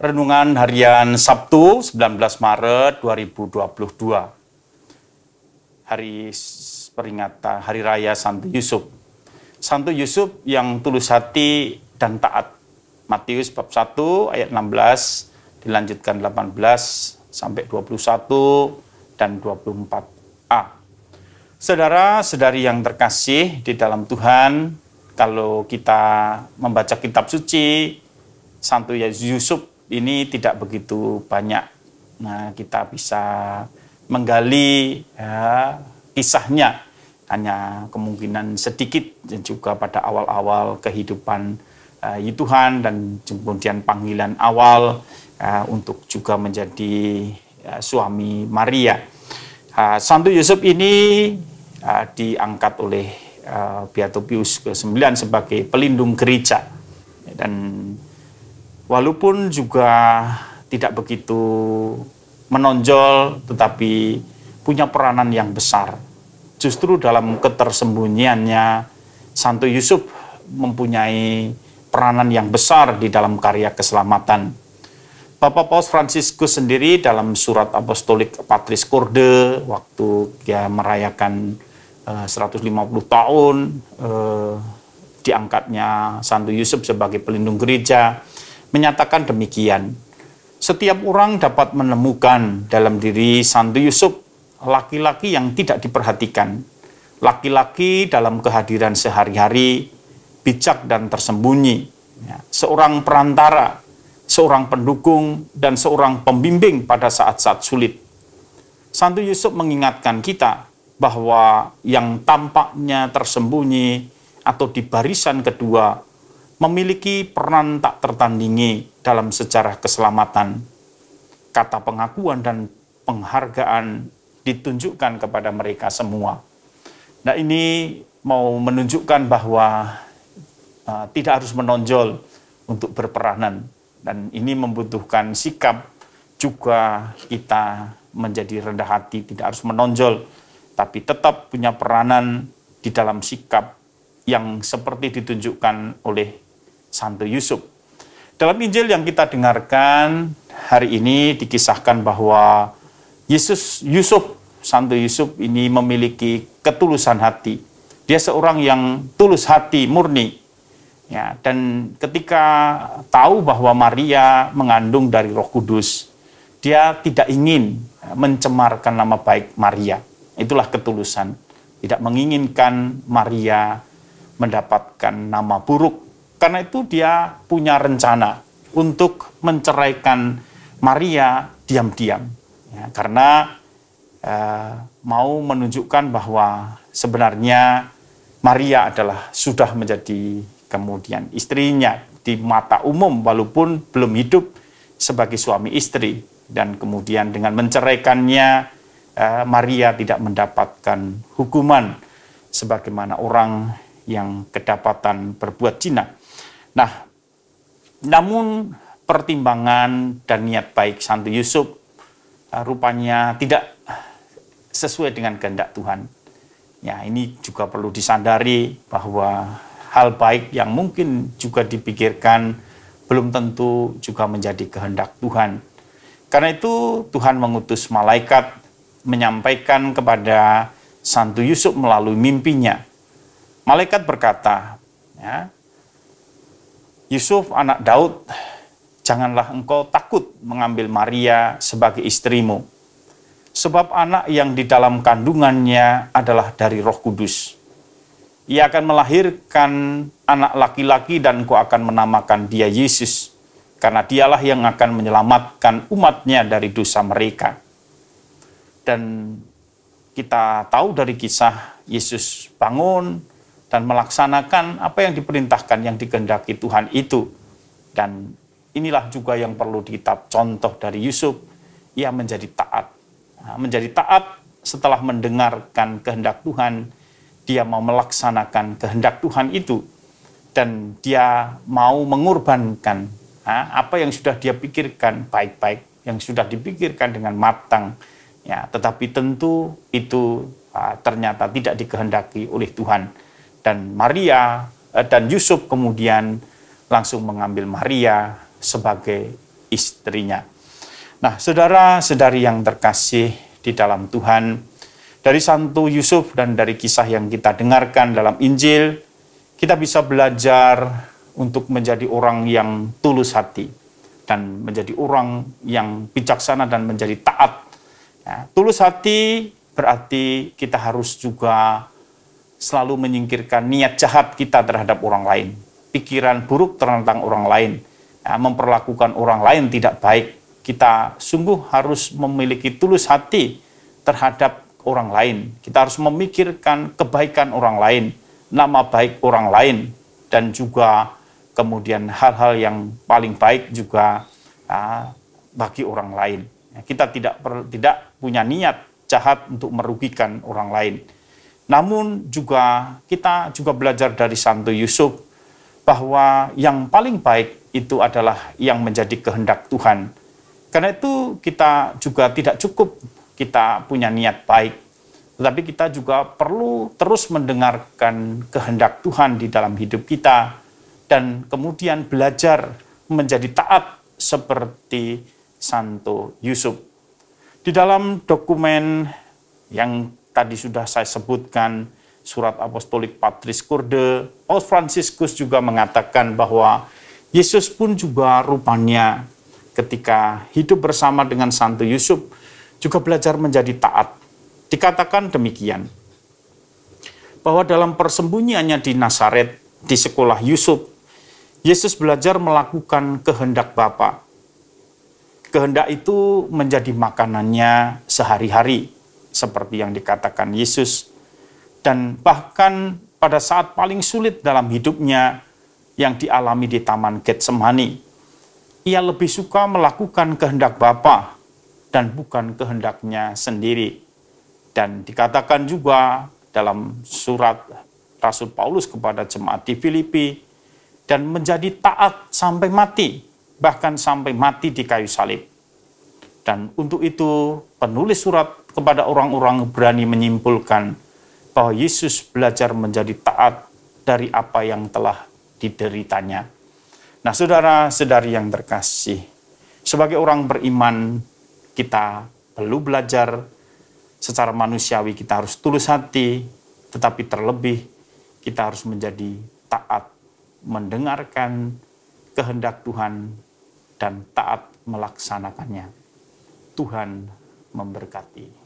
Renungan Harian Sabtu 19 Maret 2022. Peringatan Hari Raya Santo Yusuf. Santo Yusuf yang tulus hati dan taat. Matius bab 1 ayat 16 dilanjutkan 18 sampai 21 dan 24a. Saudara-saudari yang terkasih di dalam Tuhan, kalau kita membaca kitab suci, Santo Yusuf ini tidak begitu banyak. Nah, kita bisa menggali kisahnya, hanya kemungkinan sedikit, dan juga pada awal-awal kehidupan Tuhan, dan kemudian panggilan awal untuk juga menjadi suami Maria. Santo Yusuf ini diangkat oleh Beato Pius ke-9 sebagai pelindung gereja, dan walaupun juga tidak begitu menonjol, tetapi punya peranan yang besar. Justru dalam ketersembunyiannya, Santo Yusuf mempunyai peranan yang besar di dalam karya keselamatan. Bapak Paus Fransiskus sendiri dalam surat apostolik Patris Corde, waktu dia merayakan 150 tahun diangkatnya Santo Yusuf sebagai pelindung gereja, menyatakan demikian: setiap orang dapat menemukan dalam diri Santo Yusuf laki-laki yang tidak diperhatikan, laki-laki dalam kehadiran sehari-hari, bijak dan tersembunyi, seorang perantara, seorang pendukung, dan seorang pembimbing pada saat-saat sulit. Santo Yusuf mengingatkan kita bahwa yang tampaknya tersembunyi atau di barisan kedua memiliki peran tak tertandingi dalam sejarah keselamatan. Kata pengakuan dan penghargaan ditunjukkan kepada mereka semua. Nah, ini mau menunjukkan bahwa tidak harus menonjol untuk berperanan, dan ini membutuhkan sikap juga kita menjadi rendah hati, tidak harus menonjol, tapi tetap punya peranan di dalam sikap yang seperti ditunjukkan oleh Santo Yusuf. Dalam Injil yang kita dengarkan hari ini dikisahkan bahwa Santo Yusuf ini memiliki ketulusan hati. Dia seorang yang tulus hati, murni. Ya, dan ketika tahu bahwa Maria mengandung dari Roh Kudus, dia tidak ingin mencemarkan nama baik Maria. Itulah ketulusan. Tidak menginginkan Maria mendapatkan nama buruk. Karena itu dia punya rencana untuk menceraikan Maria diam-diam. Ya, karena mau menunjukkan bahwa sebenarnya Maria adalah sudah menjadi kemudian istrinya di mata umum, walaupun belum hidup sebagai suami istri. Dan kemudian dengan menceraikannya, Maria tidak mendapatkan hukuman sebagaimana orang yang kedapatan berbuat zina. Nah, namun pertimbangan dan niat baik Santo Yusuf rupanya tidak sesuai dengan kehendak Tuhan. Ya, ini juga perlu disadari bahwa hal baik yang mungkin juga dipikirkan belum tentu juga menjadi kehendak Tuhan. Karena itu Tuhan mengutus malaikat menyampaikan kepada Santo Yusuf melalui mimpinya. Malaikat berkata, Yusuf anak Daud, janganlah engkau takut mengambil Maria sebagai istrimu, sebab anak yang di dalam kandungannya adalah dari Roh Kudus. Ia akan melahirkan anak laki-laki dan engkau akan menamakan dia Yesus, karena dialah yang akan menyelamatkan umatnya dari dosa mereka. Dan kita tahu dari kisah Yesus bangun dan melaksanakan apa yang diperintahkan, yang dikehendaki Tuhan itu. Dan inilah juga yang perlu kita contoh dari Yusuf. Ia menjadi taat. Menjadi taat setelah mendengarkan kehendak Tuhan. Dia mau melaksanakan kehendak Tuhan itu. Dan dia mau mengorbankan apa yang sudah dia pikirkan baik-baik, yang sudah dipikirkan dengan matang. Ya, tetapi tentu itu ternyata tidak dikehendaki oleh Tuhan. Dan Maria dan Yusuf kemudian langsung mengambil Maria sebagai istrinya. Nah, saudara-saudari yang terkasih di dalam Tuhan, dari Santo Yusuf dan dari kisah yang kita dengarkan dalam Injil, kita bisa belajar untuk menjadi orang yang tulus hati dan menjadi orang yang bijaksana dan menjadi taat. Ya, tulus hati berarti kita harus juga selalu menyingkirkan niat jahat kita terhadap orang lain, pikiran buruk tentang orang lain, ya, memperlakukan orang lain tidak baik. Kita sungguh harus memiliki tulus hati terhadap orang lain. Kita harus memikirkan kebaikan orang lain, nama baik orang lain, dan juga kemudian hal-hal yang paling baik juga bagi orang lain. Kita tidak punya niat jahat untuk merugikan orang lain. Namun kita juga belajar dari Santo Yusuf bahwa yang paling baik itu adalah yang menjadi kehendak Tuhan. Karena itu kita juga tidak cukup kita punya niat baik, tetapi kita juga perlu terus mendengarkan kehendak Tuhan di dalam hidup kita dan kemudian belajar menjadi taat seperti Santo Yusuf. Di dalam dokumen yang tadi sudah saya sebutkan, surat apostolik Patris Corde, Paus Fransiskus juga mengatakan bahwa Yesus pun juga rupanya ketika hidup bersama dengan Santo Yusuf juga belajar menjadi taat. Dikatakan demikian, bahwa dalam persembunyiannya di Nazaret, di sekolah Yusuf, Yesus belajar melakukan kehendak Bapa. Kehendak itu menjadi makanannya sehari-hari, seperti yang dikatakan Yesus. Dan bahkan pada saat paling sulit dalam hidupnya yang dialami di Taman Getsemani, ia lebih suka melakukan kehendak Bapa dan bukan kehendaknya sendiri. Dan dikatakan juga dalam surat Rasul Paulus kepada jemaat di Filipi, dan menjadi taat sampai mati, bahkan sampai mati di kayu salib. Dan untuk itu penulis surat kepada orang-orang Ibrani menyimpulkan bahwa Yesus belajar menjadi taat dari apa yang telah dideritanya. Nah, saudara-saudari yang terkasih, sebagai orang beriman, kita perlu belajar secara manusiawi, kita harus tulus hati, tetapi terlebih kita harus menjadi taat, mendengarkan kehendak Tuhan, dan taat melaksanakannya. Tuhan memberkati.